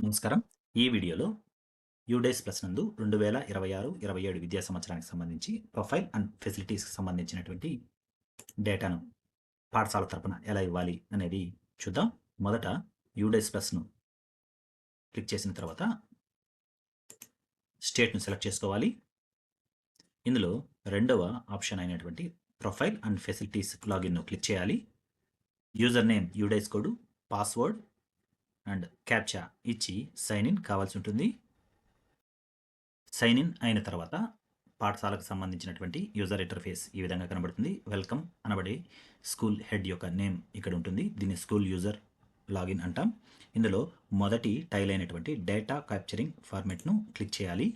నమస్కారం. ఈ వీడియోలో యూడేస్ ప్లస్ నందు 2026-27 విద్యా సంవత్సరానికి సంబంధించి ప్రొఫైల్ అండ్ ఫెసిలిటీస్‌కి సంబంధించినటువంటి డేటాను పాఠశాల తరపున ఎలా ఇవ్వాలి అనేది చూద్దాం. మొదట యూడేస్ ప్లస్‌ను క్లిక్ చేసిన తర్వాత స్టేట్‌ను సెలెక్ట్ చేసుకోవాలి. ఇందులో రెండవ ఆప్షన్ అయినటువంటి ప్రొఫైల్ అండ్ ఫెసిలిటీస్ లాగిన్‌ను క్లిక్ చేయాలి. User name UDISE code, password and captcha ఇచ్చి సైన్ ఇన్ కావాల్సి ఉంటుంది. సైన్ ఇన్ అయిన తర్వాత పాఠశాలకు సంబంధించినటువంటి యూజర్ ఇంటర్ఫేస్ ఈ విధంగా కనబడుతుంది. వెల్కమ్ అనబడే స్కూల్ హెడ్ యొక్క నేమ్ ఇక్కడ ఉంటుంది. దీన్ని స్కూల్ యూజర్ లాగిన్ అంటాం. ఇందులో మొదటి టైల్ అయినటువంటి డేటా క్యాప్చరింగ్ ఫార్మెట్ను క్లిక్ చేయాలి.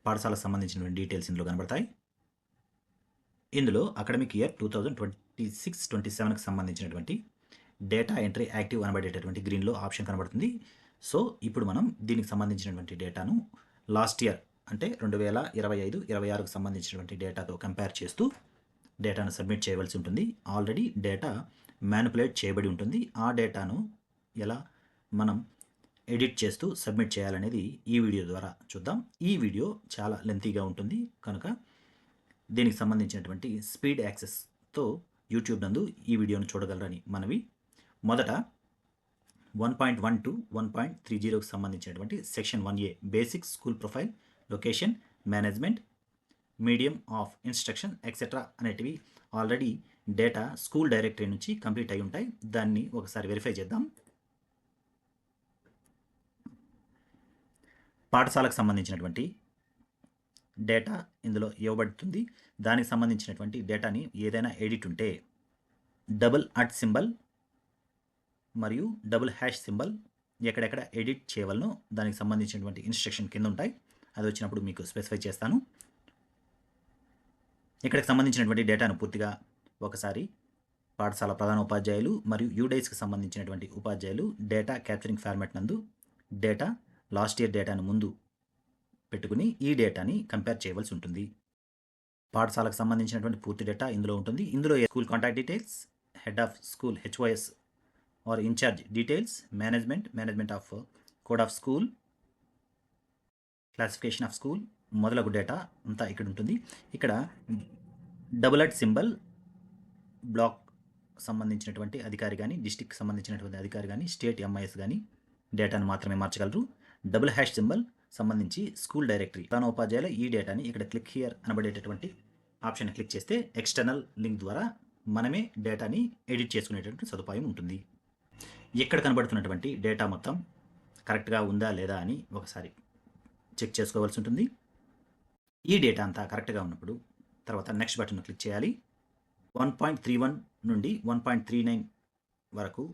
పాఠశాలకు సంబంధించినటువంటి డీటెయిల్స్ ఇందులో కనబడతాయి. ఇందులో అకాడమిక్ ఇయర్ 2026-27కి సంబంధించినటువంటి డేటా ఎంట్రీ యాక్టివ్ అనబడేటటువంటి గ్రీన్లో ఆప్షన్ కనబడుతుంది. సో ఇప్పుడు మనం దీనికి సంబంధించినటువంటి డేటాను లాస్ట్ ఇయర్ అంటే 2025-26కు సంబంధించినటువంటి డేటాతో కంపేర్ చేస్తూ డేటాను సబ్మిట్ చేయవలసి ఉంటుంది. ఆల్రెడీ డేటా మ్యానిపులేట్ చేయబడి ఉంటుంది. ఆ డేటాను ఎలా మనం ఎడిట్ చేస్తూ సబ్మిట్ చేయాలనేది ఈ వీడియో ద్వారా చూద్దాం. ఈ వీడియో చాలా లెంతీగా ఉంటుంది కనుక దీనికి సంబంధించినటువంటి స్పీడ్ యాక్సెస్తో యూట్యూబ్ నందు ఈ వీడియోను చూడగలరని మనవి. మొదట 1.1 to 1.30కు సంబంధించినటువంటి section 1A basic school profile, location, management, medium of instruction etcetera అనేటివి ఆల్రెడీ డేటా స్కూల్ డైరెక్టరీ నుంచి కంప్లీట్ అయి ఉంటాయి. దాన్ని ఒకసారి వెరిఫై చేద్దాం. పాఠశాలకు సంబంధించినటువంటి డేటా ఇందులో ఇవ్వబడుతుంది. దానికి సంబంధించినటువంటి డేటాని ఏదైనా ఎడిట్ ఉంటే @ సింబల్ మరియు # సింబల్ ఎక్కడెక్కడ ఎడిట్ చేయవలనో దానికి సంబంధించినటువంటి ఇన్స్ట్రక్షన్ కింద ఉంటాయి. అది వచ్చినప్పుడు మీకు స్పెసిఫై చేస్తాను. ఇక్కడికి సంబంధించినటువంటి డేటాను పూర్తిగా ఒకసారి పాఠశాల ప్రధాన ఉపాధ్యాయులు మరియు యూడైస్కి సంబంధించినటువంటి ఉపాధ్యాయులు డేటా క్యాప్చరింగ్ ఫార్మాట్ నందు డేటా లాస్ట్ ఇయర్ డేటాను ముందు పెట్టుకుని ఈ డేటాని కంపేర్ చేయవలసి ఉంటుంది. పాఠశాలకు సంబంధించినటువంటి పూర్తి డేటా ఇందులో ఉంటుంది. ఇందులో school contact details, head of school HOS or incharge details, management of code of school, classification of school మొదలగు డేటా అంతా ఇక్కడ ఉంటుంది. ఇక్కడ @ సింబల్ బ్లాక్ సంబంధించినటువంటి అధికారి కానీ, డిస్టిక్ సంబంధించినటువంటి అధికారి కానీ, స్టేట్ MIS కానీ డేటాను మాత్రమే మార్చగలరు. # సింబల్ సంబంధించి స్కూల్ డైరెక్టరీ ప్రధాన ఉపాధ్యాయుల ఈ డేటాని ఇక్కడ క్లిక్ హియర్ అనబడేటటువంటి ఆప్షన్ క్లిక్ చేస్తే ఎక్స్టర్నల్ లింక్ ద్వారా మనమే డేటాని ఎడిట్ చేసుకునేటటువంటి సదుపాయం ఉంటుంది. ఇక్కడ కనబడుతున్నటువంటి డేటా మొత్తం కరెక్ట్గా ఉందా లేదా అని ఒకసారి చెక్ చేసుకోవాల్సి ఉంటుంది. ఈ డేటా అంతా కరెక్ట్గా ఉన్నప్పుడు తర్వాత నెక్స్ట్ బటన్ క్లిక్ చేయాలి. 1.31 నుండి 1.39 వరకు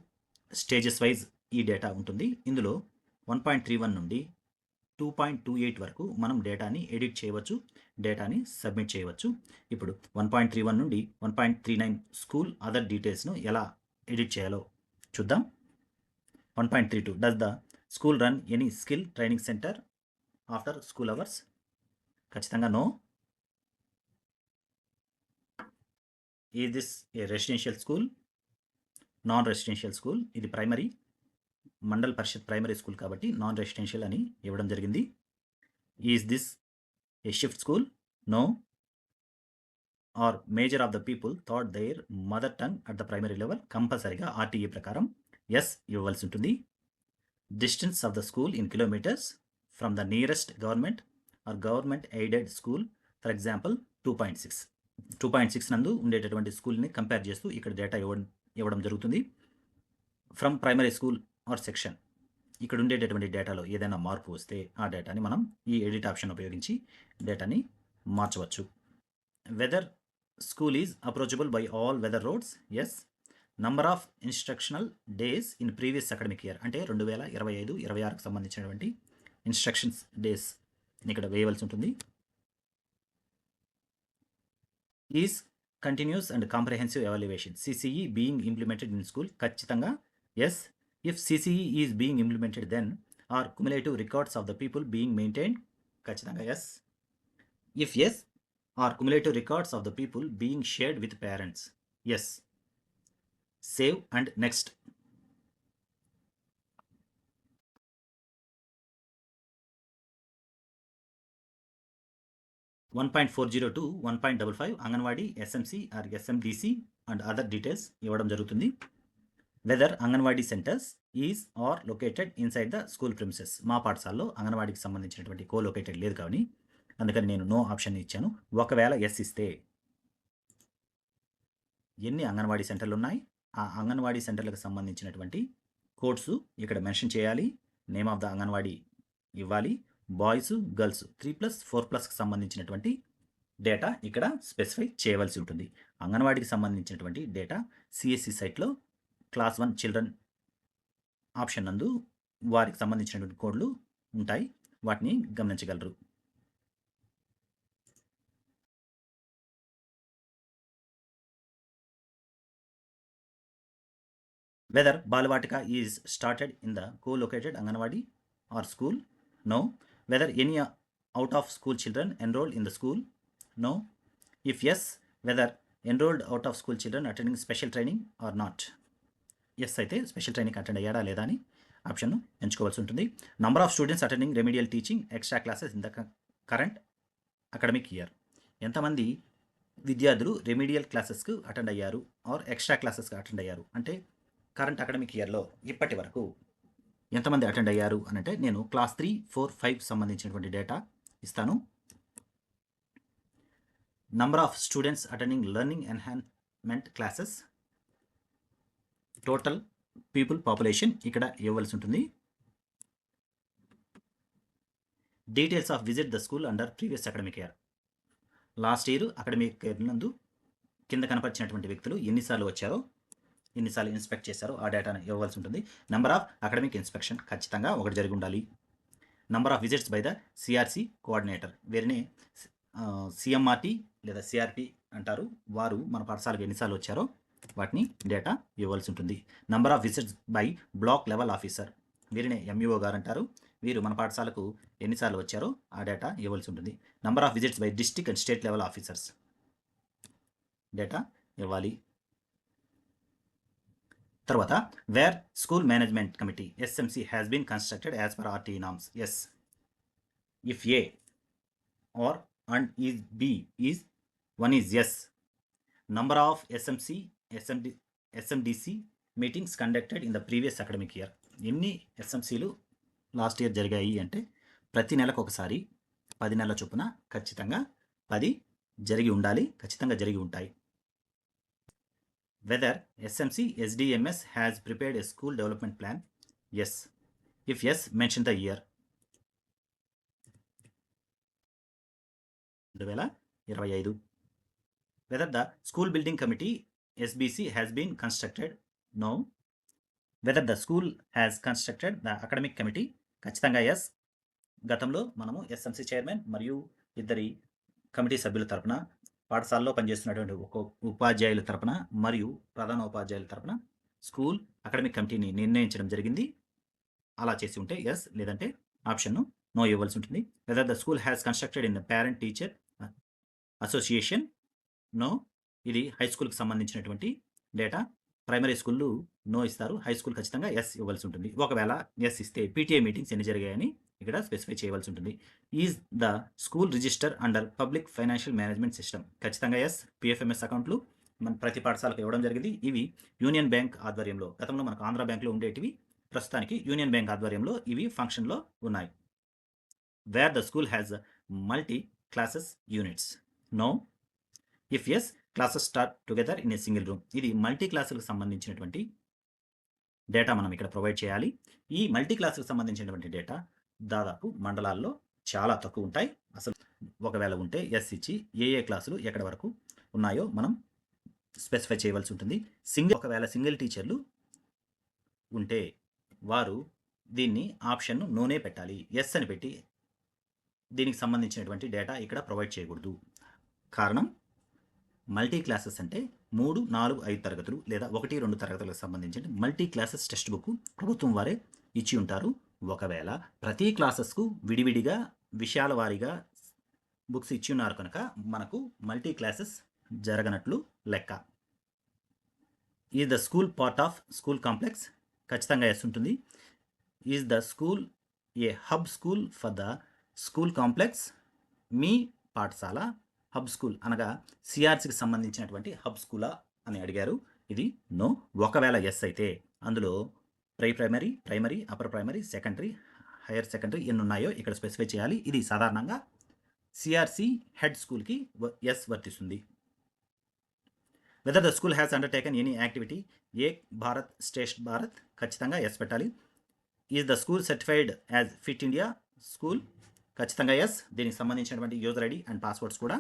స్టేజెస్ వైజ్ ఈ డేటా ఉంటుంది. ఇందులో 1.31 నుండి 2.28 వరకు మనం డేటాని ఎడిట్ చేయవచ్చు, డేటాని సబ్మిట్ చేయవచ్చు. ఇప్పుడు 1.31 నుండి 1.39 స్కూల్ అదర్ డీటెయిల్స్ను ఎలా ఎడిట్ చేయాలో చూద్దాం. 1.32 does the school run any skill training centre after school hours? ఖచ్చితంగా no. Is this a residential school? Non residential school. ఇది primary mandal parishad primary school కాబట్టి నాన్ రెసిడెన్షియల్ అని ఇవ్వడం జరిగింది. Is this a shift school? No. Are major of the people thought their mother tongue at the primary level? కంపల్సరీగా RTE ప్రకారం yes ఇవ్వవలసి ఉంటుంది. Distance of the school in kilometres from the nearest government are government aided school, for example 2.6 నందు ఉండేటటువంటి స్కూల్ని compare చేస్తూ ఇక్కడ data ఇవ్వడం జరుగుతుంది. From primary school or section ఇక్కడ ఉండేటటువంటి డేటాలో ఏదైనా మార్పు వస్తే ఆ డేటాని మనం ఈ ఎడిట్ ఆప్షన్ ఉపయోగించి డేటాని మార్చవచ్చు. Whether school is approachable by all weather roads? Yes. Number of instructional days in previous academic year అంటే 2025-26కు సంబంధించినటువంటి ఇన్స్ట్రక్షన్స్ డేస్ ఇక్కడ వేయవలసి ఉంటుంది. Is continuous and comprehensive evaluation CCE being implemented in school? ఖచ్చితంగా yes. If CCE is being implemented then are cumulative records of the people being maintained? ఖచ్చితంగా yes. If yes, are cumulative records of the people being shared with parents? Yes. Save and next. 1.40 to 1.55 anganwadi SMC or SMDC and other details ఇవ్వడం జరుగుతుంది. Whether anganwadi centres is or located inside the school premises. మా పాఠశాలలో అంగన్వాడీకి సంబంధించినటువంటి located లేదు కానీ అందుకని నేను no option ఇచ్చాను. ఒకవేళ ఎస్ ఇస్తే ఎన్ని అంగన్వాడీ సెంటర్లు ఉన్నాయి, ఆ అంగన్వాడీ సెంటర్లకు సంబంధించినటువంటి కోడ్స్ ఇక్కడ మెన్షన్ చేయాలి. నేమ్ ఆఫ్ ద అంగన్వాడీ ఇవ్వాలి. బాయ్స్ గర్ల్స్ 3+, 4+కి సంబంధించినటువంటి డేటా ఇక్కడ స్పెసిఫై చేయవలసి ఉంటుంది. అంగన్వాడీకి సంబంధించినటువంటి డేటా సిఎస్సి సైట్లో క్లాస్ 1 చిల్డ్రన్ ఆప్షన్ నందు వారికి సంబంధించినటువంటి కోడ్లు ఉంటాయి, వాటిని గమనించగలరు. Whether Balvatika is started in the co-located Anganwadi or school? No. Whether any out of school children enrolled in the school? No. If yes, whether enrolled out of school children attending special training or not? Yes అయితే special training attend అయ్యాడా లేదా అని ఆప్షన్ను ఎంచుకోవాల్సి ఉంటుంది. Number of students attending remedial teaching extra classes in the current academic year. ఎంతమంది విద్యార్థులు remedial క్లాసెస్కు attend అయ్యారు are extra క్లాసెస్కి attend అయ్యారు అంటే కరెంట్ అకాడమిక్ ఇయర్లో ఇప్పటి వరకు ఎంతమంది అటెండ్ అయ్యారు అని అంటే నేను క్లాస్ 3, 4, 5 సంబంధించినటువంటి డేటా ఇస్తాను. Number of students attending learning enhancement classes, total people population ఇక్కడ ఇవ్వవలసి ఉంటుంది. Details of visit the school under previous academic year. Last year academic year నందు కింద కనపరిచినటువంటి వ్యక్తులు ఎన్నిసార్లు వచ్చారో, ఎన్నిసార్లు ఇన్స్పెక్ట్ చేశారో ఆ డేటాను ఇవ్వవలసి ఉంటుంది. నెంబర్ ఆఫ్ అకాడమిక్ ఇన్స్పెక్షన్ ఖచ్చితంగా ఒకటి జరిగి ఉండాలి. Number of visits by the CRC coordinator, వీరిని సిఎంఆర్టీ లేదా సిఆర్పి అంటారు, వారు మన పాఠశాలకు ఎన్నిసార్లు వచ్చారో వాటిని డేటా ఇవ్వాల్సి ఉంటుంది. Number of visits by block level officer, వీరిని ఎంఈఓ గారు అంటారు, వీరు మన పాఠశాలకు ఎన్నిసార్లు వచ్చారో ఆ డేటా ఇవ్వాల్సి ఉంటుంది. Number of visits by district and state level officers data ఇవ్వాలి. తర్వాత where school management committee SMC has been constructed as per RT norms. Yes. If A or and is B is 1 is yes. Number of SMC SMDC meetings conducted in the previous academic year. ఎన్ని ఎస్ఎంసీలు last year జరిగాయి అంటే ప్రతి నెలకు ఒకసారి 10 నెలల చొప్పున ఖచ్చితంగా 10 జరిగి ఉండాలి, ఖచ్చితంగా జరిగి ఉంటాయి. Whether SMC SDMS has prepared a school development plan? Yes. If yes, mention the year. 2025. Whether the school building committee SBC has been constructed? No. Whether the school has constructed the academic committee? ఖచ్చితంగా yes. గతంలో మనము SMC chairman మరియు ఇద్దరి committee సభ్యుల తరపున పాఠశాలలో పనిచేస్తున్నటువంటి ఒక ఉపాధ్యాయుల తరపున మరియు ప్రధాన ఉపాధ్యాయుల తరపున స్కూల్ అకాడమిక్ కమిటీని నిర్ణయించడం జరిగింది. అలా చేసి ఉంటే ఎస్, లేదంటే ఆప్షన్ను నో ఇవ్వాల్సి ఉంటుంది. Whether the school has constructed in the parent teacher association? No. ఇది హై స్కూల్కి సంబంధించినటువంటి డేటా. ప్రైమరీ స్కూళ్ళు నో ఇస్తారు, హై స్కూల్ ఖచ్చితంగా ఎస్ ఇవ్వాల్సి ఉంటుంది. ఒకవేళ ఎస్ ఇస్తే పీటీఏ మీటింగ్స్ ఎన్ని జరిగాయని ఇక్కడ స్పెసిఫై చేయవలసి ఉంటుంది. Is the school register under public financial management system? ఖచ్చితంగా ఎస్. పిఎఫ్ఎంఎస్ అకౌంట్లు మన ప్రతి పాఠశాలకు ఇవ్వడం జరిగింది. ఇవి యూనియన్ బ్యాంక్ ఆధ్వర్యంలో, గతంలో మనకు ఆంధ్ర బ్యాంక్లో ఉండేటివి, ప్రస్తుతానికి యూనియన్ బ్యాంక్ ఆధ్వర్యంలో ఇవి ఫంక్షన్లో ఉన్నాయి. Where the school has multi classes units? No. If yes, classes start together in a single room. ఇది మల్టీ క్లాసులకు సంబంధించినటువంటి డేటా మనం ఇక్కడ ప్రొవైడ్ చేయాలి. ఈ మల్టీ క్లాసులకు సంబంధించినటువంటి డేటా దాదాపు మండలాల్లో చాలా తక్కువ ఉంటాయి. అసలు ఒకవేళ ఉంటే ఎస్ ఇచ్చి ఏ క్లాసులు ఎక్కడ వరకు ఉన్నాయో మనం స్పెసిఫై చేయవలసి ఉంటుంది. ఒకవేళ సింగిల్ టీచర్లు ఉంటే వారు దీన్ని ఆప్షన్ నోనే పెట్టాలి. ఎస్ అని పెట్టి దీనికి సంబంధించినటువంటి డేటా ఇక్కడ ప్రొవైడ్ చేయకూడదు. కారణం, మల్టీ క్లాసెస్ అంటే 3, 4, 5 తరగతులు లేదా 1, 2 తరగతులకు సంబంధించిన మల్టీ క్లాసెస్ టెక్స్ట్ బుక్ ప్రభుత్వం వారే ఇచ్చి ఉంటారు. ఒకవేళ ప్రతి క్లాసెస్కు విడివిడిగా విషయాల వారీగా బుక్స్ ఇచ్చి ఉన్నారు కనుక మనకు మల్టీ క్లాసెస్ జరగనట్లు లెక్క. Is the school part of school complex? ఖచ్చితంగా ఎస్ ఉంటుంది. Is the school a hub school for the school complex? మీ పాఠశాల హబ్ స్కూల్ అనగా సిఆర్సికి సంబంధించినటువంటి హబ్ స్కూలా అని అడిగారు. ఇది నో. ఒకవేళ ఎస్ అయితే అందులో primary, upper primary, secondary, higher secondary ఎన్ని ఉన్నాయో ఇక్కడ స్పెసిఫై చేయాలి. ఇది సాధారణంగా సిఆర్సి హెడ్ స్కూల్కి ఎస్ వర్తిస్తుంది. Whether the school has undertaken any activity Ek Bharat Shreshtha Bharat, ఖచ్చితంగా ఎస్ పెట్టాలి. Is the school certified as fit India school, ఖచ్చితంగా ఎస్. దీనికి సంబంధించినటువంటి యూజర్ ఐడి అండ్ పాస్వర్డ్స్ కూడా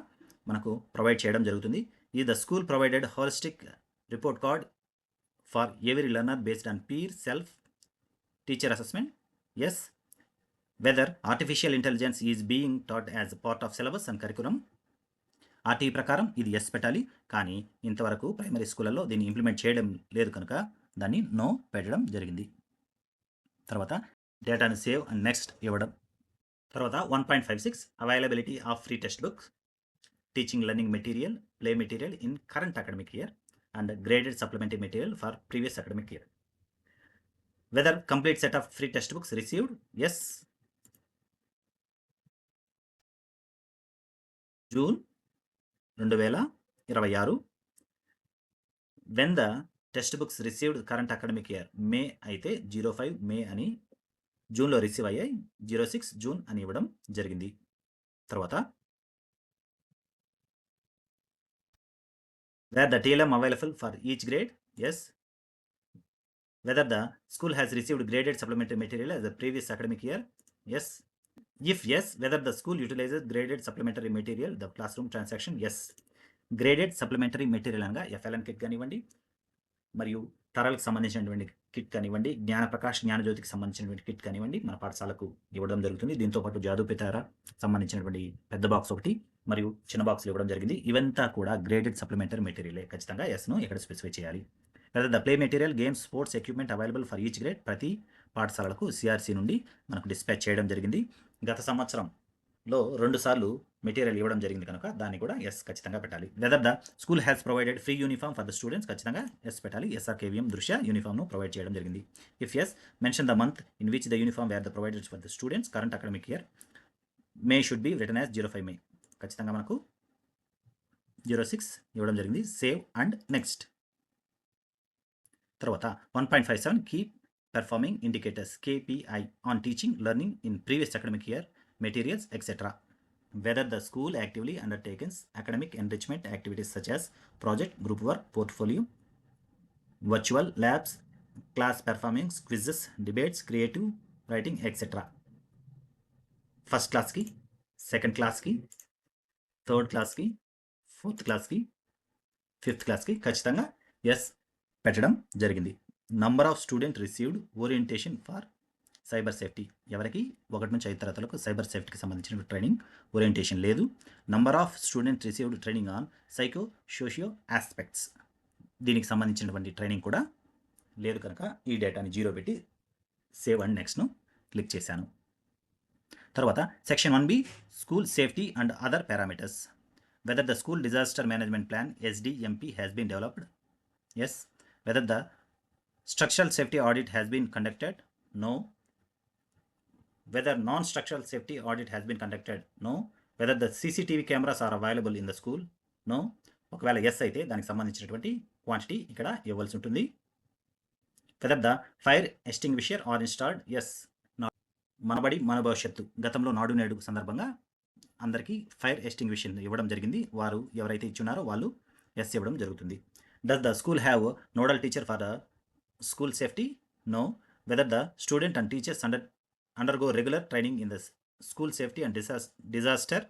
మనకు ప్రొవైడ్ చేయడం జరుగుతుంది. ఈ the school provided holistic report card for every learner based on peer self teacher assessment, yes. Whether artificial intelligence is being taught as part of syllabus and curriculum, RTE ప్రకారం ఇది yes పెట్టాలి. కానీ ఇంతవరకు primary స్కూళ్ళలో దీన్ని implement చేయడం లేదు కనుక దాన్ని నో పెట్టడం జరిగింది. తర్వాత డేటాను సేవ్ అండ్ నెక్స్ట్ ఇవ్వడం. తర్వాత 1.56 availability of free text books, teaching learning material, play material in current academic year and graded supplementary material for previous academic year. Whether complete set of free text books received, yes. June 2026. When the text books received current academic year, May అయితే 05 మే అని, జూన్లో receive అయ్యాయి 06 June అని ఇవ్వడం జరిగింది. తర్వాత where the TLM available for each grade, yes. Whether the school has received graded supplementary material as the previous academic year, yes. If yes, whether the school utilizes graded supplementary material, the classroom transaction, yes. Graded supplementary material అనగా FLN kit కానివ్వండి, మరియు తరాలకు సంబంధించినటువంటి kit కానివ్వండి, జ్ఞానప్రకాష్ జ్ఞానజ్యోతికి సంబంధించినటువంటి kit కానివ్వండి మన పాఠశాలకు ఇవ్వడం జరుగుతుంది. దీంతో పాటు జాదూపితార సంబంధించినటువంటి పెద్ద బాక్స్ ఒకటి మరియు చిన్న బాక్స్లు ఇవ్వడం జరిగింది. ఇవంతా కూడా గ్రేడెడ్ సప్లిమెంటరీ మెటీరియలే, ఖచ్చితంగా ఎస్ను ఇక్కడ స్పెసిఫై చేయాలి. Whether the play material, games, sports equipment available for each grade, ప్రతి పాఠశాలలకు సిఆర్సి నుండి మనకు డిస్పాచ్ చేయడం జరిగింది. గత సంవత్సరంలో 2 సార్లు మెటీరియల్ ఇవ్వడం జరిగింది కనుక దాన్ని కూడా ఎస్ ఖచ్చితంగా పెట్టాలి. Whether the school has provided free uniform for the students, ఖచ్చితంగా ఎస్ పెట్టాలి. ఎస్ఆర్కేవీఎం దృష్ట్యా యూనిఫామ్ను ప్రొవైడ్ చేయడం జరిగింది. If yes, mention the month in which the uniform were the provided for the students current academic year, May should be return as 05 May, ఖచ్చితంగా మనకు 06 ఇవ్వడం జరిగింది. Save and next. తర్వాత 1.57 keep performing indicators KPI on teaching learning in previous academic year materials etc. Whether the school actively undertakes academic enrichment activities such as project, group work, portfolio, virtual labs, class performance, quizzes, debates, creative writing etc. First క్లాస్కి, second క్లాస్కి, third క్లాస్కి, fourth క్లాస్కి, fifth క్లాస్కి ఖచ్చితంగా yes పెట్టడం జరిగింది. Number of student received orientation for cyber safety, ఎవరికి 1 నుంచి 5 తరగతులకు సైబర్ సేఫ్టీకి సంబంధించిన ట్రైనింగ్ ఓరియంటేషన్ లేదు. Number of student received training on psycho socio aspects, దీనికి సంబంధించినటువంటి ట్రైనింగ్ కూడా లేదు కనుక ఈ డేటాని 0 పెట్టి సేవ్ అండ్ నెక్స్ట్ను క్లిక్ చేశాను. తర్వాత section 1B school safety and other parameters. Whether the school disaster management plan SDMP has been developed, yes. Whether the structural safety audit has been conducted, no. Whether non-structural safety audit has been conducted, no. Whether the CCTV cameras are available in the school, no. ఒకవేళ yes అయితే దానికి సంబంధించినటువంటి quantity ఇక్కడ ఇవ్వాల్సి ఉంటుంది. Whether the fire extinguisher are installed, yes. మనబడి మన భవిష్యత్తు, గతంలో నాడు నేడు సందర్భంగా అందరికీ ఫైర్ ఎస్టింగ్విషర్ ఇవ్వడం జరిగింది. వారు ఎవరైతే ఇచ్చున్నారో వాళ్ళు ఎస్ ఇవ్వడం జరుగుతుంది. Does the school have nodal teacher for school safety, no. Whether the student and teachers undergo regular training in the school safety and disaster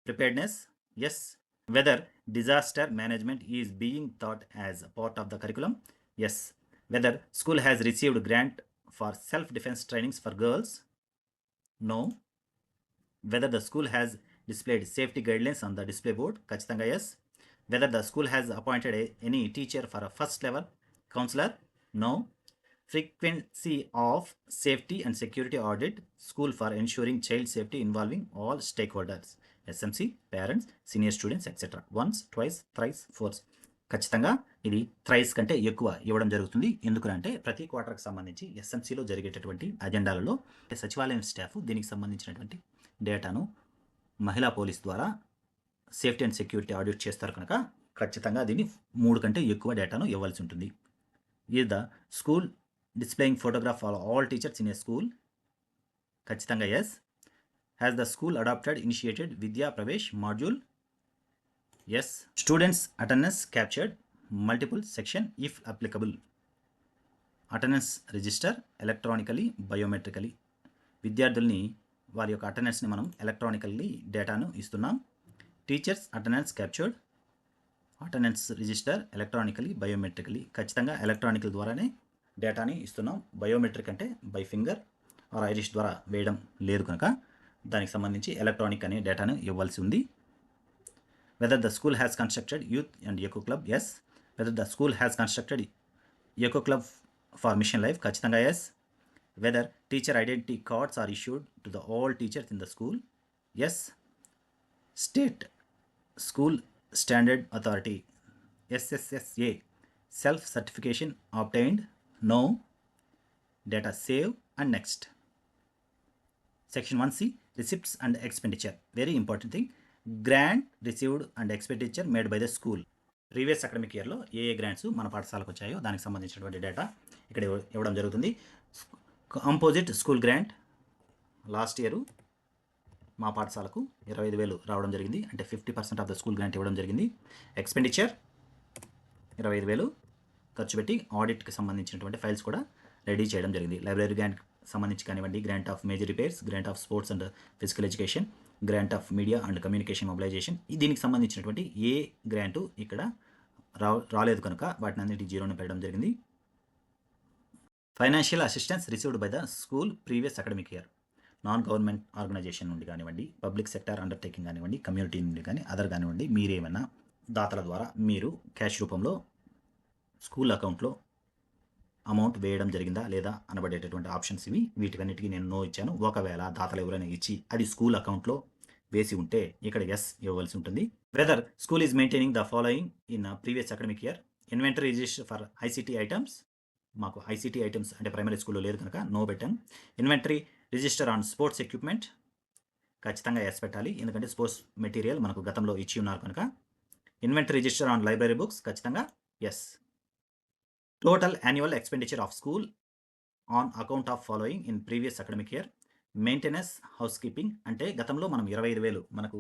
preparedness, yes. Whether disaster management is being taught as a part of the curriculum, yes. Whether school has received grant for self-defense trainings for girls, no. Whether the school has displayed safety guidelines on the display board, ఖచ్చితంగా yes. Whether the school has appointed any teacher for a first level counselor, no. Frequency of safety and security audit school for ensuring child safety involving all stakeholders, SMC, parents, senior students etc. once, twice, thrice, fourth. ఖచ్చితంగా ఇది thrice కంటే ఎక్కువ ఇవ్వడం జరుగుతుంది. ఎందుకంటే ప్రతి క్వార్టర్కి సంబంధించి ఎస్ఎంసీలో జరిగేటటువంటి అజెండాలలో సచివాలయం స్టాఫ్ దీనికి సంబంధించినటువంటి డేటాను మహిళా పోలీస్ ద్వారా సేఫ్టీ అండ్ సెక్యూరిటీ ఆడిట్ చేస్తారు కనుక ఖచ్చితంగా దీన్ని 3 కంటే ఎక్కువ డేటాను ఇవ్వాల్సి ఉంటుంది. Is the school displaying photograph of all teachers in a school? ఖచ్చితంగా yes. Has the school adapted initiated Vidya Pravesh module? Yes. Students attendance captured multiple section if applicable? Attendance register electronically biometrically? విద్యార్థుల్ని వారి యొక్క అటెండెన్స్ని మనం ఎలక్ట్రానికల్లీ డేటాను ఇస్తున్నాం. Teachers attendance captured attendance register electronically biometrically? ఖచ్చితంగా electronical ద్వారానే డేటాని ఇస్తున్నాం. బయోమెట్రిక్ అంటే బై ఫింగర్ ఆర్ ఐరిష్ ద్వారా వేయడం లేదు కనుక దానికి సంబంధించి ఎలక్ట్రానిక్ అనే డేటాను ఇవ్వాల్సి ఉంది. Whether the school has constructed youth and eco club? Yes. Whether the school has constructed eco club for mission life? ఖచ్చితంగా yes. Whether teacher identity cards are issued to the all teachers in the school? Yes. State school standard authority SSSA self certification obtained? No. Data save and next. Section 1C receipts and expenditure, very important thing. Grant received and expenditure made by the school. Previous academic ఇయర్లో ఏ grants మన పాఠశాలకు వచ్చాయో దానికి సంబంధించినటువంటి data ఇక్కడ ఇవ్వడం జరుగుతుంది. Composite school grant last year మా పాఠశాలకు 25,000 రావడం జరిగింది. అంటే 50% ఆఫ్ ద స్కూల్ గ్రాంట్ ఇవ్వడం జరిగింది. ఎక్స్పెండిచర్ 25,000 ఖర్చు పెట్టి ఆడిట్కి సంబంధించినటువంటి ఫైల్స్ కూడా రెడీ చేయడం జరిగింది. లైబ్రరీ గ్రాంట్ సంబంధించి కానివ్వండి, grant of major repairs, grant of sports and physical education, grant of media and communication mobilisation, దీనికి సంబంధించినటువంటి ఏ గ్రాంటు ఇక్కడ రాలేదు కనుక వాటిని అన్నిటి జీరోని పెట్టడం జరిగింది. Financial assistance received by the school previous academic year, non government organisation నుండి కానివ్వండి, పబ్లిక్ సెక్టార్ అండర్టేకింగ్ కానివ్వండి, కమ్యూనిటీ నుండి కానీ అదర్ కానివ్వండి, మీరేమైనా దాతల ద్వారా మీరు క్యాష్ రూపంలో స్కూల్ అకౌంట్లో అమౌంట్ వేయడం జరిగిందా లేదా అనబడేటటువంటి ఆప్షన్స్ ఇవి. వీటికన్నిటికీ నేను నో ఇచ్చాను. ఒకవేళ దాతలు ఎవరైనా ఇచ్చి అది స్కూల్ అకౌంట్లో వేసి ఉంటే ఇక్కడ ఎస్ ఇవ్వవలసి ఉంటుంది. Whether school is maintaining the following in previous academic year? Inventory register for ICT items, మాకు ఐసిటీ ఐటమ్స్ అంటే ప్రైమరీ స్కూల్లో లేదు కనుక నో పెట్టాను. Inventory register on sports equipment, ఖచ్చితంగా ఎస్ పెట్టాలి, ఎందుకంటే స్పోర్ట్స్ మెటీరియల్ మనకు గతంలో ఇచ్చి ఉన్నారు కనుక. Inventory register on library books, ఖచ్చితంగా yes. Total annual expenditure of school on account of following in previous academic year? Maintenance, housekeeping అంటే గతంలో మనం 25,000 మనకు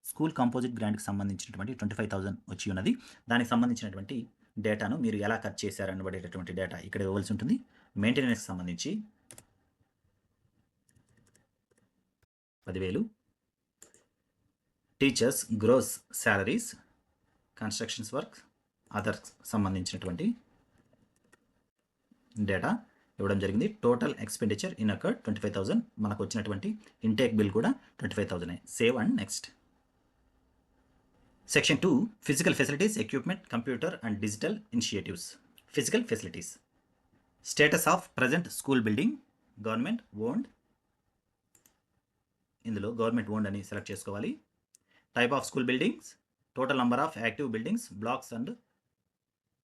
స్కూల్ కాంపోజిట్ గ్రాంట్కి సంబంధించినటువంటి 25,000 వచ్చి ఉన్నది. దానికి సంబంధించినటువంటి డేటాను మీరు ఎలా ఖర్చు చేశారనబడేటటువంటి డేటా ఇక్కడ ఇవ్వాల్సి ఉంటుంది. మెయింటెనెన్స్ సంబంధించి 10,000, teachers gross salaries, constructions work, other సంబంధించినటువంటి డేటా ఇవ్వడం జరిగింది. టోటల్ ఎక్స్పెండిచర్ ఇన్ అకర్డ్ 25,000, మనకు వచ్చినటువంటి ఇంటేక్ బిల్ కూడా 25,000. Save and next. Section 2 physical facilities, equipment, computer and digital initiatives. Physical facilities, status of present school building, government owned, ఇందులో government owned అని select చేసుకోవాలి. Type of school buildings, total number of active buildings, blocks and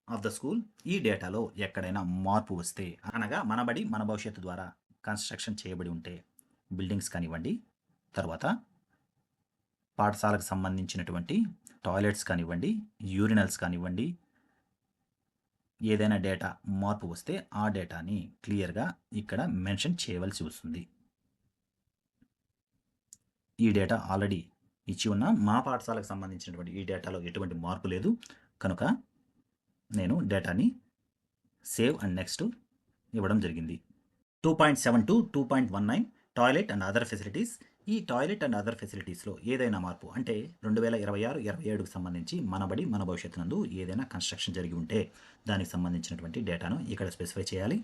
of the school. ఈ డేటాలో ఎక్కడైనా మార్పు వస్తే, అనగా మనబడి మన భవిష్యత్తు ద్వారా కన్స్ట్రక్షన్ చేయబడి ఉంటే బిల్డింగ్స్ కానివ్వండి, తర్వాత పాఠశాలకు సంబంధించినటువంటి టాయిలెట్స్ కానివ్వండి, యూరినల్స్ కానివ్వండి, ఏదైనా డేటా మార్పు వస్తే ఆ డేటాని క్లియర్గా ఇక్కడ మెన్షన్ చేయవలసి వస్తుంది. ఈ డేటా ఆల్రెడీ ఇచ్చి ఉన్న మా పాఠశాలకు సంబంధించినటువంటి ఈ డేటాలో ఎటువంటి మార్పు లేదు కనుక నేను డేటాని సేవ్ అండ్ నెక్స్ట్ ఇవ్వడం జరిగింది. 2.72 2.19 టాయిలెట్ అండ్ అదర్ ఫెసిలిటీస్. ఈ టాయిలెట్ అండ్ అదర్ ఫెసిలిటీస్లో ఏదైనా మార్పు అంటే 2026-27కు సంబంధించి మనబడి మన భవిష్యత్తు నందు ఏదైనా కన్స్ట్రక్షన్ జరిగి ఉంటే దానికి సంబంధించినటువంటి డేటాను ఇక్కడ స్పెసిఫై చేయాలి.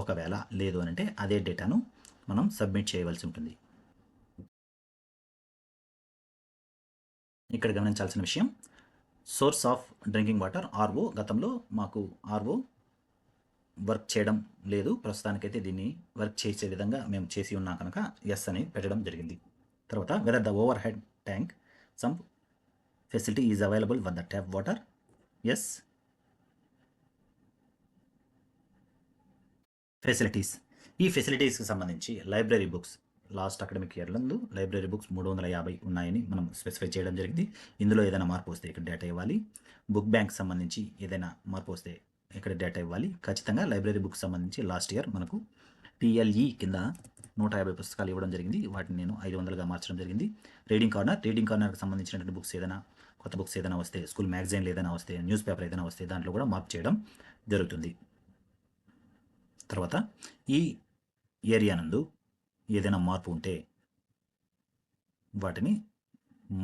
ఒకవేళ లేదు అని అంటే అదే డేటాను మనం సబ్మిట్ చేయవలసి ఉంటుంది. ఇక్కడ గమనించాల్సిన విషయం, source of drinking water RO, గతంలో మాకు ఆర్ఓ వర్క్ చేయడం లేదు, ప్రస్తుతానికైతే దీన్ని వర్క్ చేసే విధంగా మేము చేసి ఉన్నాం కనుక ఎస్ అని పెట్టడం జరిగింది. తర్వాత whether the overhead tank sump facility is available for the tap water, yes. Facilities, ఈ ఫెసిలిటీస్కి సంబంధించి library books last academic year నందు లైబ్రరీ బుక్స్ 350 ఉన్నాయని మనం స్పెసిఫై చేయడం జరిగింది. ఇందులో ఏదైనా మార్పు వస్తే ఇక్కడ డేటా ఇవ్వాలి. బుక్ బ్యాంక్ సంబంధించి ఏదైనా మార్పు వస్తే ఇక్కడ డేటా ఇవ్వాలి. ఖచ్చితంగా లైబ్రరీ బుక్స్ సంబంధించి లాస్ట్ ఇయర్ మనకు టీఎల్ఈ కింద 150 పుస్తకాలు ఇవ్వడం జరిగింది. వాటిని నేను 500గా మార్చడం జరిగింది. రీడింగ్ కార్నర్కి సంబంధించినటువంటి బుక్స్ ఏదైనా కొత్త బుక్స్ ఏదైనా వస్తే, స్కూల్ మ్యాగజైన్లు ఏదైనా వస్తే, న్యూస్ పేపర్ ఏదైనా వస్తే దాంట్లో కూడా మార్పు చేయడం జరుగుతుంది. తర్వాత ఈ ఏరియా నందు ఏదైనా మార్పు ఉంటే వాటిని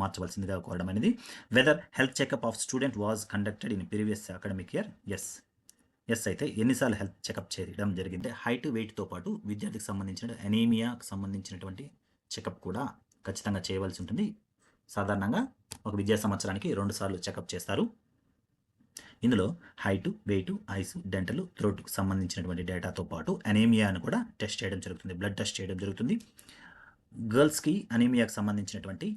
మార్చవలసిందిగా కోరడం అనేది. Whether health checkup of student was conducted in previous academic year. Yes అయితే ఎన్నిసార్లు హెల్త్ చెకప్ చేయడం జరిగింది. హైట్ వెయిట్తో పాటు విద్యార్థికి సంబంధించిన అనీమియాకు సంబంధించినటువంటి చెకప్ కూడా ఖచ్చితంగా చేయవలసి ఉంటుంది. సాధారణంగా ఒక విద్యా సంవత్సరానికి 2 సార్లు చెకప్ చేస్తారు. ఇందులో హైట్, వెయిట్, ఐస్, డెంటల్, థ్రోట్కు సంబంధించినటువంటి డేటాతో పాటు అనీమియాను కూడా టెస్ట్ చేయడం జరుగుతుంది. బ్లడ్ టెస్ట్ చేయడం జరుగుతుంది. గర్ల్స్కి అనీమియాకు సంబంధించినటువంటి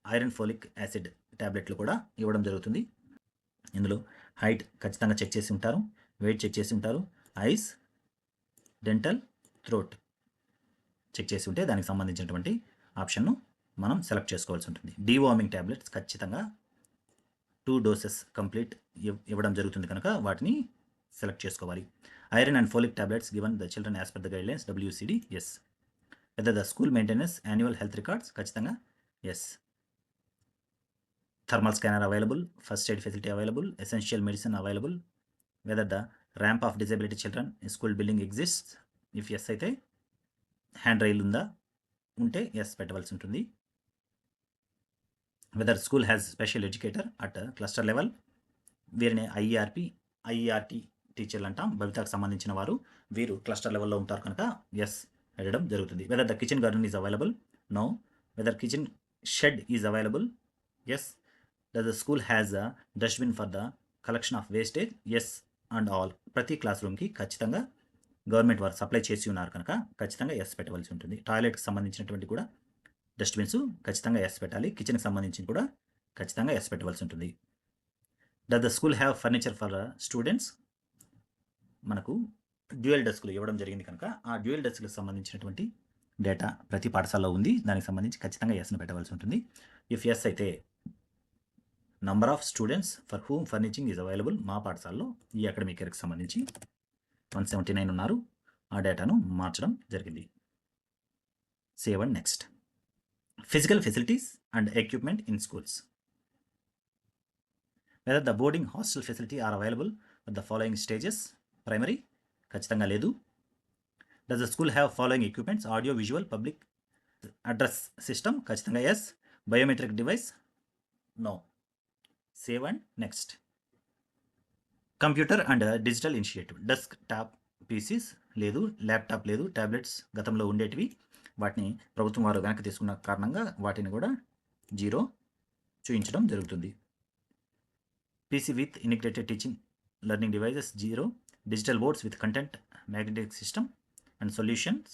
ఐరన్ ఫోలిక్ యాసిడ్ ట్యాబ్లెట్లు కూడా ఇవ్వడం జరుగుతుంది. ఇందులో హైట్ ఖచ్చితంగా చెక్ చేసి ఉంటారు, వెయిట్ చెక్ చేసి ఉంటారు, ఐస్, డెంటల్, థ్రోట్ చెక్ చేసి ఉంటే దానికి సంబంధించినటువంటి ఆప్షన్ను మనం సెలెక్ట్ చేసుకోవాల్సి ఉంటుంది. డీవార్మింగ్ ట్యాబ్లెట్స్ ఖచ్చితంగా 2 డోసెస్ కంప్లీట్ ఇవ్వడం జరుగుతుంది కనుక వాటిని సెలెక్ట్ చేసుకోవాలి. Iron and folic tablets given the children as per the guidelines WCD. Yes. Whether the school maintenance annual health records ఖచ్చితంగా yes. Thermal scanner available, first aid facility available, essential medicine available. Whether the ramp of disability children school building exist. If yes అయితే hand rail ఉందా, ఉంటే yes పెట్టవలసి ఉంటుంది. Whether school has special educator at cluster level. వీరిని IERT టీచర్లు అంటాం. భవితకు సంబంధించిన వారు వీరు క్లస్టర్ లెవెల్లో ఉంటారు కనుక ఎస్ పెట్టడం జరుగుతుంది. Whether the kitchen garden is available. No. Whether kitchen shed is available. Yes. Does the school has a dustbin for the collection of wastage. Yes and all. ప్రతి క్లాస్ రూమ్కి ఖచ్చితంగా గవర్నమెంట్ వారు supply చేసి ఉన్నారు కనుక ఖచ్చితంగా ఎస్ పెట్టవలసి ఉంటుంది. టాయిలెట్కి సంబంధించినటువంటి కూడా డస్ట్బిన్స్ ఖచ్చితంగా ఎస్ పెట్టాలి. కిచెన్కి సంబంధించి కూడా ఖచ్చితంగా ఎస్ పెట్టవలసి ఉంటుంది. Does the school have furniture for students. మనకు డ్యూయల్ డెస్క్లు ఇవ్వడం జరిగింది కనుక ఆ డ్యూయల్ డెస్క్లకు సంబంధించినటువంటి డేటా ప్రతి పాఠశాలలో ఉంది. దానికి సంబంధించి ఖచ్చితంగా ఎస్ను పెట్టవలసి ఉంటుంది. ఇఫ్ ఎస్ అయితే number of students for whom furnishing is available. మా పాఠశాలలో ఈ అకాడమిక్ ఇయర్కి సంబంధించి 179 ఉన్నారు. ఆ డేటాను మార్చడం జరిగింది. Save and next. Physical facilities and equipment in schools. Whether the boarding hostel facility are available at the following stages. Primary ఖచ్చితంగా లేదు. Does the school have following equipments. Audio visual public address system ఖచ్చితంగా yes. Biometric device no. Save and next. Computer and digital initiative. Desktop PCs లేదు, laptop లేదు, tablets గతంలో ఉండేటివి వాటిని ప్రభుత్వం వారు వెనక్కి తీసుకున్న కారణంగా వాటిని కూడా 0 చూపించడం జరుగుతుంది. PC with integrated teaching learning devices 0. Digital boards with content magnetic system and solutions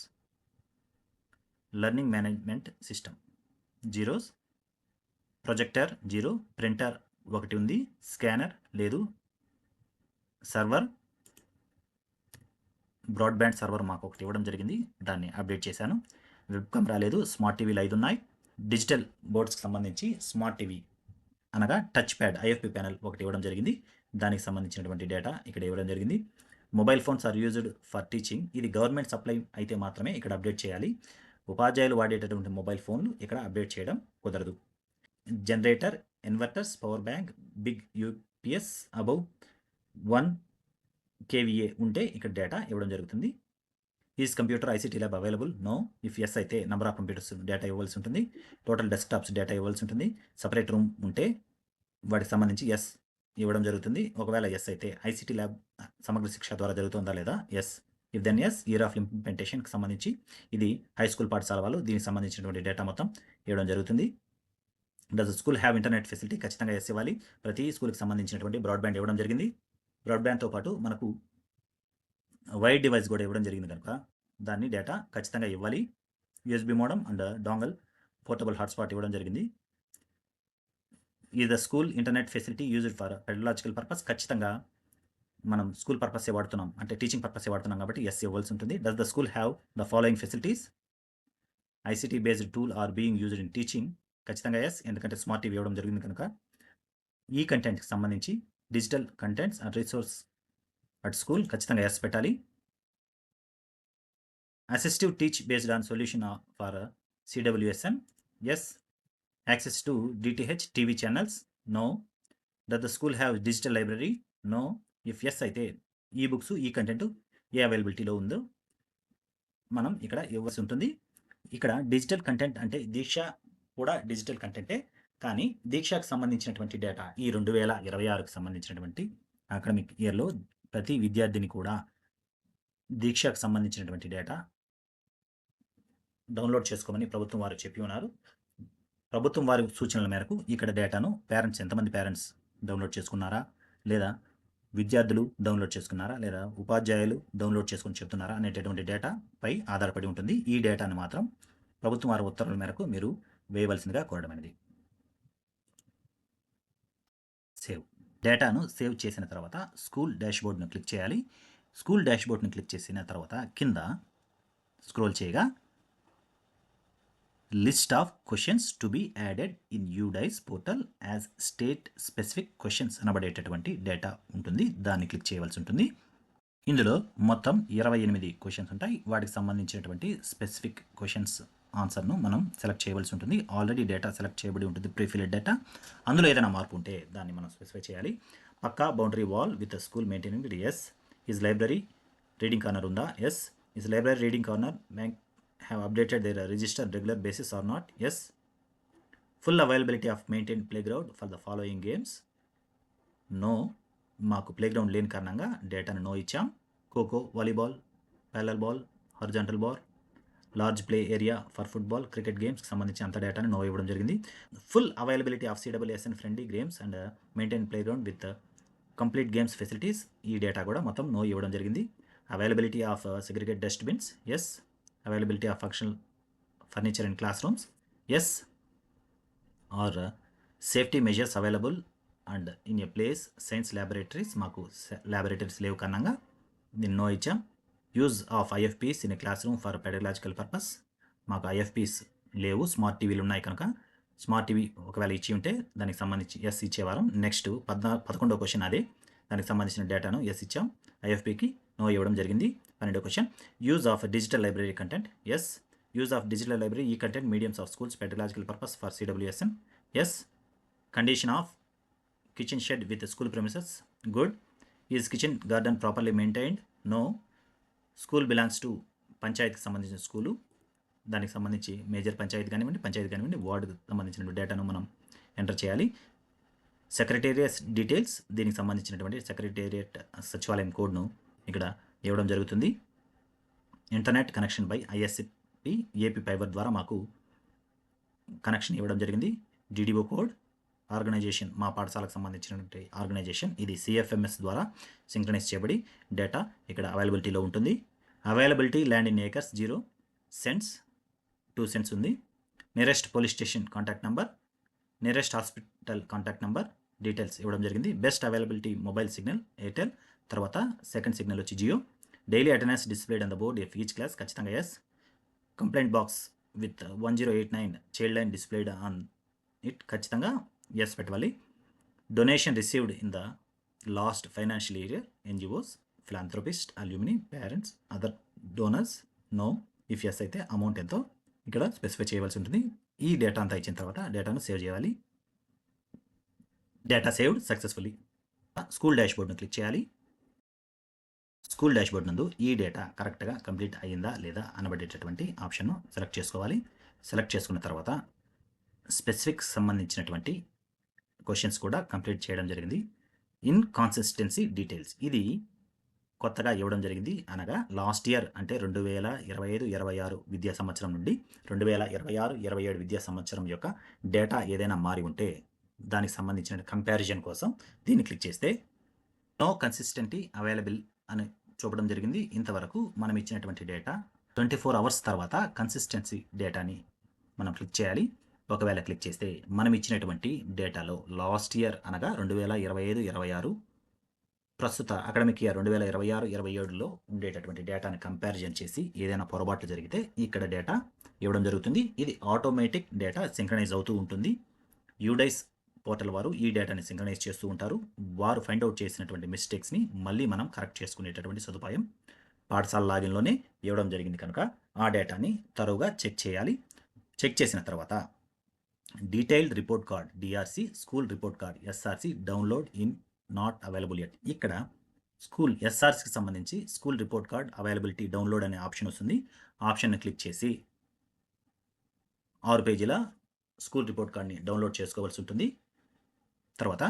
learning management system 0s. Projector 0. Printer 1 ఉంది. స్కానర్ లేదు. సర్వర్ బ్రాడ్బ్యాండ్ సర్వర్ మాకు ఒకటి ఇవ్వడం జరిగింది, దాన్ని అప్డేట్ చేశాను. వెబ్ కెమెరా లేదు. స్మార్ట్ టీవీలు 5 ఉన్నాయి. డిజిటల్ బోర్డ్స్కి సంబంధించి స్మార్ట్ టీవీ అనగా టచ్ ప్యాడ్ ఐఎఫ్పి ప్యానెల్ ఒకటి ఇవ్వడం జరిగింది. దానికి సంబంధించినటువంటి డేటా ఇక్కడ ఇవ్వడం జరిగింది. Mobile phones are used for teaching. ఇది గవర్నమెంట్ సప్లై అయితే మాత్రమే ఇక్కడ అప్డేట్ చేయాలి. ఉపాధ్యాయులు వాడేటటువంటి మొబైల్ ఫోన్లు ఇక్కడ అప్డేట్ చేయడం కుదరదు. Generator, inverters, power bank, big UPS above 1 kVA ఉంటే ఇక్కడ డేటా ఇవ్వడం జరుగుతుంది. Is computer ICT lab available. No. If yes అయితే నెంబర్ ఆఫ్ కంప్యూటర్స్ డేటా ఇవ్వాల్సి ఉంటుంది. టోటల్ డెస్క్టాప్స్ డేటా ఇవ్వాల్సి ఉంటుంది. సపరేట్ రూమ్ ఉంటే వాటికి సంబంధించి ఎస్ ఇవ్వడం జరుగుతుంది. ఒకవేళ ఎస్ అయితే ఐసీటీ ల్యాబ్ సమగ్ర శిక్ష ద్వారా జరుగుతుందా లేదా yes. If then yes year of ఇంప్లిమెంటేషన్కి సంబంధించి ఇది హై స్కూల్ పాఠశాల వాళ్ళు దీనికి సంబంధించినటువంటి డేటా మొత్తం ఇవ్వడం జరుగుతుంది. Does school have internet facility ఖచ్చితంగా ఎస్ ఇవ్వాలి. ప్రతి స్కూల్కి సంబంధించినటువంటి బ్రాడ్బ్యాండ్ ఇవ్వడం జరిగింది. బ్రాడ్బ్యాండ్తో పాటు మనకు వైడ్ డివైస్ కూడా ఇవ్వడం జరిగింది కనుక దాన్ని డేటా ఖచ్చితంగా ఇవ్వాలి. USB modem and dongle portable hotspot ఇవ్వడం జరిగింది. ఈ the school internet facility used for pedagogical purpose. ఖచ్చితంగా మనం స్కూల్ పర్పసే వాడుతున్నాం అంటే టీచింగ్ పర్పసే వాడుతున్నాం కాబట్టి ఎస్ ఇవ్వాల్సి ఉంటుంది. Does the school have the following facilities. ICT based tool are being used in teaching ఖచ్చితంగా ఎస్, ఎందుకంటే స్మార్ట్ టీవీ ఇవ్వడం జరిగింది కనుక. ఈ కంటెంట్కి సంబంధించి digital contents and resource at school ఖచ్చితంగా ఎస్ పెట్టాలి. Assistive teach based on solution for CWSN yes. Access to DTH TV channels no. Does the school have digital library no. If yes అయితే ఈ బుక్స్ ఈ content ఏ అవైలబిలిటీలో ఉందో మనం ఇక్కడ ఇవ్వాల్సి ఉంటుంది. ఇక్కడ డిజిటల్ కంటెంట్ అంటే దీక్ష కూడా డిజిటల్ కంటెంటే, కానీ దీక్షకు సంబంధించినటువంటి డేటా ఈ 2026కి సంబంధించినటువంటి అకాడమిక్ ఇయర్లో ప్రతి విద్యార్థిని కూడా దీక్షకు సంబంధించినటువంటి డేటా డౌన్లోడ్ చేసుకోమని ప్రభుత్వం వారు చెప్పి ఉన్నారు. ప్రభుత్వం వారి సూచనల మేరకు ఇక్కడ డేటాను ఎంతమంది పేరెంట్స్ డౌన్లోడ్ చేసుకున్నారా, లేదా విద్యార్థులు డౌన్లోడ్ చేసుకున్నారా, లేదా ఉపాధ్యాయులు డౌన్లోడ్ చేసుకుని చెప్తున్నారా అనేటటువంటి డేటాపై ఆధారపడి ఉంటుంది. ఈ డేటాను మాత్రం ప్రభుత్వం వారి ఉత్తర్వుల మేరకు మీరు వేయవలసిందిగా కోరడమైనది. సేవ్. డేటాను సేవ్ చేసిన తర్వాత స్కూల్ డాష్బోర్డ్ను క్లిక్ చేయాలి. స్కూల్ డాష్బోర్డ్ను క్లిక్ చేసిన తర్వాత కింద స్క్రోల్ చేయగా list of questions to be added in UDISE portal as state specific questions అనబడేటటువంటి డేటా ఉంటుంది. దాన్ని క్లిక్ చేయవలసి ఉంటుంది. ఇందులో మొత్తం 28 క్వశ్చన్స్ ఉంటాయి. వాటికి సంబంధించినటువంటి స్పెసిఫిక్ క్వశ్చన్స్ ఆన్సర్ను మనం సెలెక్ట్ చేయవలసి ఉంటుంది. ఆల్రెడీ డేటా సెలెక్ట్ చేయబడి ఉంటుంది, ప్రీఫిల్డ్ డేటా. అందులో ఏదైనా మార్పు ఉంటే దాన్ని మనం స్పెసిఫై చేయాలి. Pucca boundary wall with school maintaining yes. Is library reading corner ఉందా yes. Is library reading corner have updated their register regular basis or not yes. Full availability of maintained playground for the following games no. మాకు playground లేని కారణంగా డేటాను no ఇచ్చాం. Kho kho, volleyball, parallel ball, horizontal ball, large play area for football, cricket గేమ్స్కి సంబంధించి అంత డేటాను no ఇవ్వడం జరిగింది. Full availability of CWSN friendly games and maintain playground with complete games facilities, ఈ డేటా కూడా మొత్తం నో ఇవ్వడం జరిగింది. Availability of segregate dustbins yes. Availability of functional furniture in class rooms yes. Are safety measures available and in a place science laboratories, మాకు laboratories లేవు కారణంగా దీన్ని no ఇచ్చాం. Use of IFPs in a class room for pedagogical purpose, మాకు IFPs లేవు, smart టీవీలు ఉన్నాయి కనుక స్మార్ట్ టీవీ ఒకవేళ ఇచ్చి ఉంటే దానికి సంబంధించి ఎస్ ఇచ్చేవారం. నెక్స్ట్ 11వ క్వశ్చన్ అదే, దానికి సంబంధించిన డేటాను ఎస్ ఇచ్చాం. ఐఎఫ్పీకి నో ఇవ్వడం జరిగింది. 12వ question use of digital library content yes. Use of digital library e content mediums of schools pedagogical purpose for CWSN yes. Condition of kitchen shed with school premises good. Is kitchen garden properly maintained no. School belongs to పంచాయతీకి సంబంధించిన school, దానికి సంబంధించి major panchayat కానివ్వండి వార్డుకు సంబంధించిన డేటాను మనం enter చేయాలి. సెక్రటేరియట్ డీటెయిల్స్, దీనికి సంబంధించినటువంటి సెక్రటేరియట్ సచివాలయం కోడ్ను ఇక్కడ ఇవ్వడం జరుగుతుంది. Internet connection by ISP AP fibre ద్వారా మాకు కనెక్షన్ ఇవ్వడం జరిగింది. డిడిఓ కోడ్, ఆర్గనైజేషన్ మా పాఠశాలకు సంబంధించినటువంటి ఆర్గనైజేషన్, ఇది సిఎఫ్ఎంఎస్ ద్వారా సింక్రనైజ్ చేయబడి డేటా ఇక్కడ అవైలబిలిటీలో ఉంటుంది. Availability land in acres 0 cents 2 cents ఉంది. Nearest police station contact number, nearest hospital contact number details ఇవ్వడం జరిగింది. Best availability mobile signal Airtel, తర్వాత సెకండ్ సిగ్నల్ వచ్చి Jio. Daily attendance displayed on the board of each class ఖచ్చితంగా yes. Complaint box with 1089 child line displayed on it ఖచ్చితంగా yes పెట్టవాలి. Donation received in the last financial year NGOs, philanthropist, alumni, parents, other donors no. If yes అయితే amount ఎంతో ఇక్కడ specify చేయవలసి ఉంటుంది. ఈ data అంతా ఇచ్చిన తర్వాత డేటాను సేవ్ చేయాలి. Data saved successfully. స్కూల్ డాష్బోర్డ్ను క్లిక్ చేయాలి. స్కూల్ డాష్బోర్డ్ నందు ఈ డేటా కరెక్ట్గా కంప్లీట్ అయ్యిందా లేదా అనబడేటటువంటి ఆప్షన్ను సెలెక్ట్ చేసుకోవాలి. సెలెక్ట్ చేసుకున్న తర్వాత స్పెసిఫిక్ సంబంధించినటువంటి క్వశ్చన్స్ కూడా కంప్లీట్ చేయడం జరిగింది. ఇన్కాన్సిస్టెన్సీ డీటెయిల్స్, ఇది కొత్తగా ఇవ్వడం జరిగింది. అనగా లాస్ట్ ఇయర్ అంటే 2025-26 విద్యా సంవత్సరం నుండి 2026-27 విద్యా సంవత్సరం యొక్క డేటా ఏదైనా మారి ఉంటే దానికి సంబంధించిన కంపారిజన్ కోసం దీన్ని క్లిక్ చేస్తే నో కన్సిస్టెంటీ అవైలబుల్ అని చూపడం జరిగింది. ఇంతవరకు మనం ఇచ్చినటువంటి డేటా 24 అవర్స్ తర్వాత కన్సిస్టెన్సీ డేటాని మనం క్లిక్ చేయాలి. ఒకవేళ క్లిక్ చేస్తే మనం ఇచ్చినటువంటి డేటాలో లాస్ట్ ఇయర్ అనగా 2025-26 ప్రస్తుత అకాడమిక్ ఇయర్ 2026-27లో ఉండేటటువంటి డేటాని కంపారిజన్ చేసి ఏదైనా పొరపాట్లు జరిగితే ఇక్కడ డేటా ఇవ్వడం జరుగుతుంది. ఇది ఆటోమేటిక్ డేటా సింక్రనైజ్ అవుతూ ఉంటుంది. యూడైస్ పోర్టల్ వారు ఈ డేటాని సింక్రనైజ్ చేస్తూ ఉంటారు. వారు ఫైండ్ అవుట్ చేసినటువంటి మిస్టేక్స్ని మళ్ళీ మనం కరెక్ట్ చేసుకునేటటువంటి సదుపాయం పాఠశాల లాగిన్లోనే ఇవ్వడం జరిగింది కనుక ఆ డేటాని తరువుగా చెక్ చేయాలి. చెక్ చేసిన తర్వాత detailed report card DRC, school report card SRC download in not available yet. ఇక్కడ స్కూల్ ఎస్ఆర్సికి సంబంధించి school report card availability download అనే ఆప్షన్ వస్తుంది. ఆప్షన్ని క్లిక్ చేసి 6 పేజీల స్కూల్ రిపోర్ట్ కార్డ్ని డౌన్లోడ్ చేసుకోవాల్సి ఉంటుంది. తర్వాత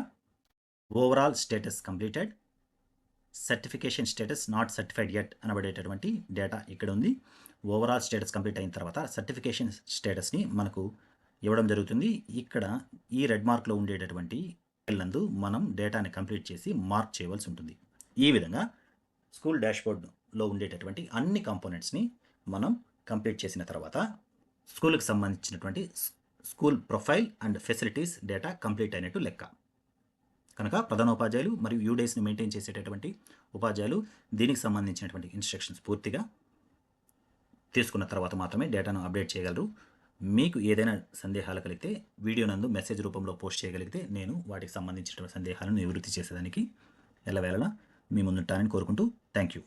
overall status completed, certification status not certified yet అనబడేటటువంటి డేటా ఇక్కడ ఉంది. ఓవరాల్ స్టేటస్ కంప్లీట్ అయిన తర్వాత సర్టిఫికేషన్ స్టేటస్ని మనకు ఇవ్వడం జరుగుతుంది. ఇక్కడ ఈ రెడ్ మార్క్లో ఉండేటటువంటి నందు మనం డేటాని కంప్లీట్ చేసి మార్క్ చేయవలసి ఉంటుంది. ఈ విధంగా స్కూల్ డాష్బోర్డ్లో ఉండేటటువంటి అన్ని కాంపోనెంట్స్ని మనం కంప్లీట్ చేసిన తర్వాత స్కూల్కి సంబంధించినటువంటి school profile and facilities data complete అయినట్టు లెక్క. కనుక ప్రధానోపాధ్యాయులు మరియు యూడేస్ని మెయింటైన్ చేసేటటువంటి ఉపాధ్యాయులు దీనికి సంబంధించినటువంటి ఇన్స్ట్రక్షన్స్ పూర్తిగా తీసుకున్న తర్వాత మాత్రమే డేటాను అప్డేట్ చేయగలరు. మీకు ఏదైనా సందేహాలు కలిగితే వీడియో నందు మెసేజ్ రూపంలో పోస్ట్ చేయగలిగితే నేను వాటికి సంబంధించినటువంటి సందేహాలను నివృత్తి చేసేదానికి ఎల్లవేళలా మీ ముందుంటానని కోరుకుంటూ థ్యాంక్ యూ.